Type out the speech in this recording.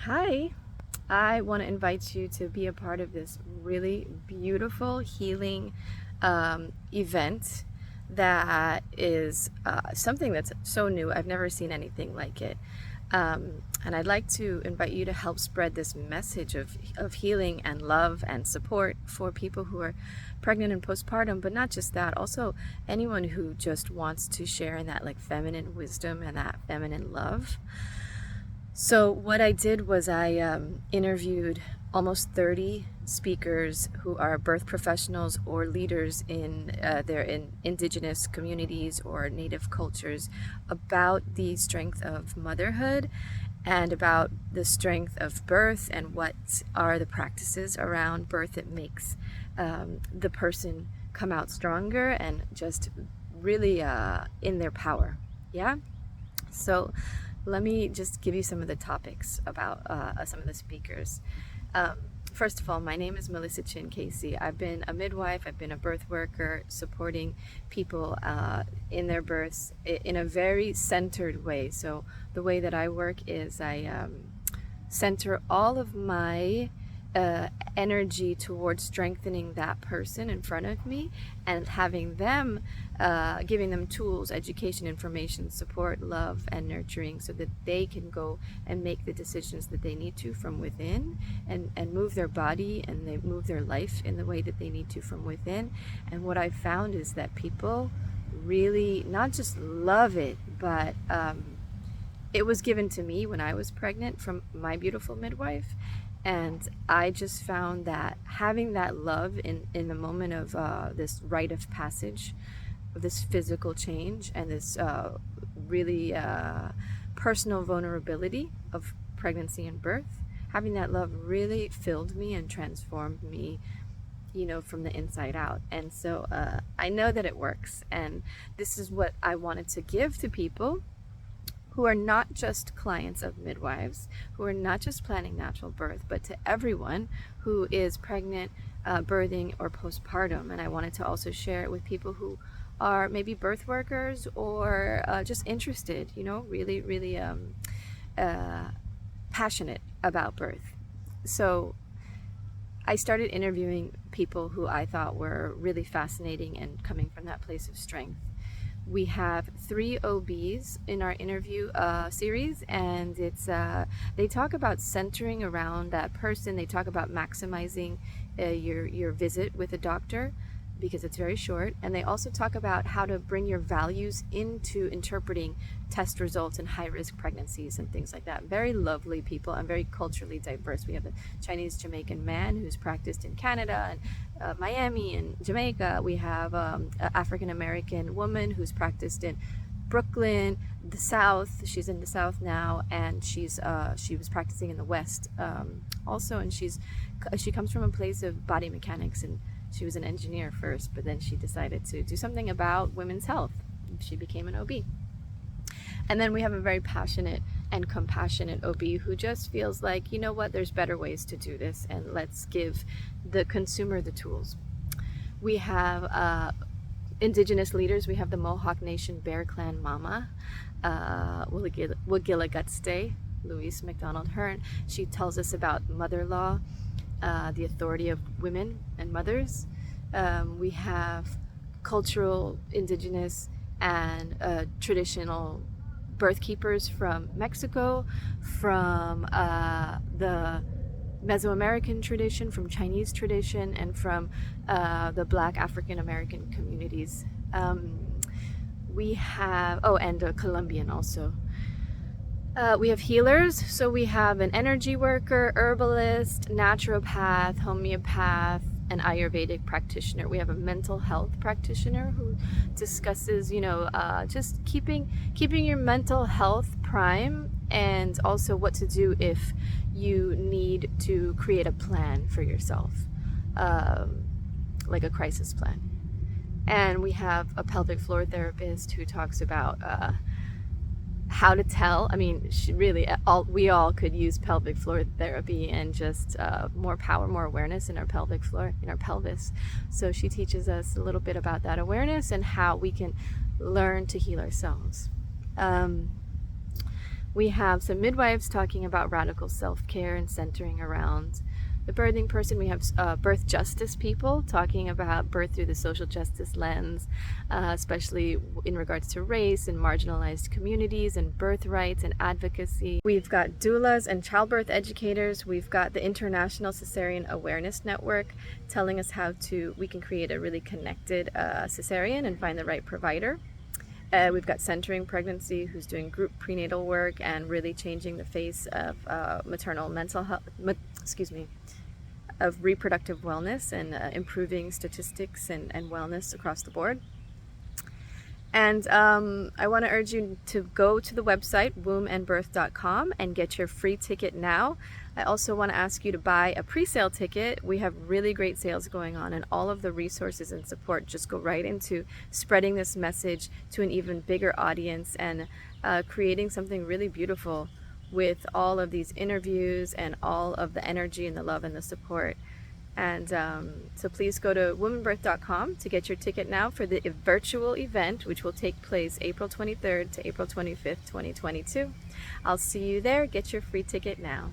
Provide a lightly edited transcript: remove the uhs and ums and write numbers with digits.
Hi, I want to invite you to be a part of this really beautiful healing event that is something that's so new. I've never seen anything like it. And I'd like to invite you to help spread this message of healing and love and support for people who are pregnant and postpartum, but not just that, also anyone who just wants to share in that like feminine wisdom and that feminine love. So what I did was I interviewed almost 30 speakers who are birth professionals or leaders in indigenous communities or native cultures about the strength of motherhood and about the strength of birth and what are the practices around birth that makes the person come out stronger and just really in their power. Yeah? So let me just give you some of the topics about some of the speakers. Um, First of all, my name is Melissa Chin Casey. I've been a midwife, I've been a birth worker, supporting people in their births in a very centered way. So the way that I work is I center all of my energy towards strengthening that person in front of me and having them, giving them tools, education, information, support, love, and nurturing so that they can go and make the decisions that they need to from within and move their body and they move their life in the way that they need to from within. And what I found is that people really not just love it, but it was given to me when I was pregnant from my beautiful midwife. And I just found that having that love in the moment of this rite of passage, of this physical change, and this really personal vulnerability of pregnancy and birth, having that love really filled me and transformed me, from the inside out. And so I know that it works. And this is what I wanted to give to people who are not just clients of midwives, who are not just planning natural birth, but to everyone who is pregnant, birthing, or postpartum. And I wanted to also share it with people who are maybe birth workers or just interested, really, really passionate about birth. So I started interviewing people who I thought were really fascinating and coming from that place of strength. We have 3 OBs in our interview series, and they talk about centering around that person. They talk about maximizing your visit with a doctor because it's very short, and they also talk about how to bring your values into interpreting test results in high-risk pregnancies and things like that. Very lovely people and very culturally diverse. We have a Chinese Jamaican man who's practiced in Canada and Miami and Jamaica. We have an African American woman who's practiced in Brooklyn, the South. She's in the South now, and she was practicing in the West also. And she comes from a place of body mechanics, and she was an engineer first, but then she decided to do something about women's health. She became an OB. And then we have a very passionate and compassionate OB who just feels like, you know what, there's better ways to do this, and let's give the consumer the tools. We have indigenous leaders. We have the Mohawk Nation Bear Clan Mama, Wagilagutste, Louise McDonald Hearn. She tells us about mother law, the authority of women and mothers. We have cultural, indigenous, and traditional birth keepers from Mexico, from the Mesoamerican tradition, from Chinese tradition, and from the Black African American communities. We have, and Colombian also. We have healers, so we have an energy worker, herbalist, naturopath, homeopath, an Ayurvedic practitioner. We have a mental health practitioner who discusses, just keeping your mental health prime, and also what to do if you need to create a plan for yourself, like a crisis plan. And we have a pelvic floor therapist who talks about how to tell. I mean, we all could use pelvic floor therapy and just more power, more awareness in our pelvic floor, in our pelvis. So she teaches us a little bit about that awareness and how we can learn to heal ourselves. We have some midwives talking about radical self-care and centering around the birthing person. We have birth justice people talking about birth through the social justice lens, especially in regards to race and marginalized communities and birth rights and advocacy. We've got doulas and childbirth educators. We've got the International Cesarean Awareness Network telling us how we can create a really connected cesarean and find the right provider. We've got Centering Pregnancy, who's doing group prenatal work and really changing the face of maternal mental health, of reproductive wellness and improving statistics and wellness across the board. And I want to urge you to go to the website wombandbirth.com and get your free ticket now. I also want to ask you to buy a pre-sale ticket. We have really great sales going on, and all of the resources and support just go right into spreading this message to an even bigger audience and creating something really beautiful with all of these interviews and all of the energy and the love and the support. And so please go to wombandbirth.com to get your ticket now for the virtual event, which will take place April 23rd to April 25th, 2022. I'll see you there. Get your free ticket now.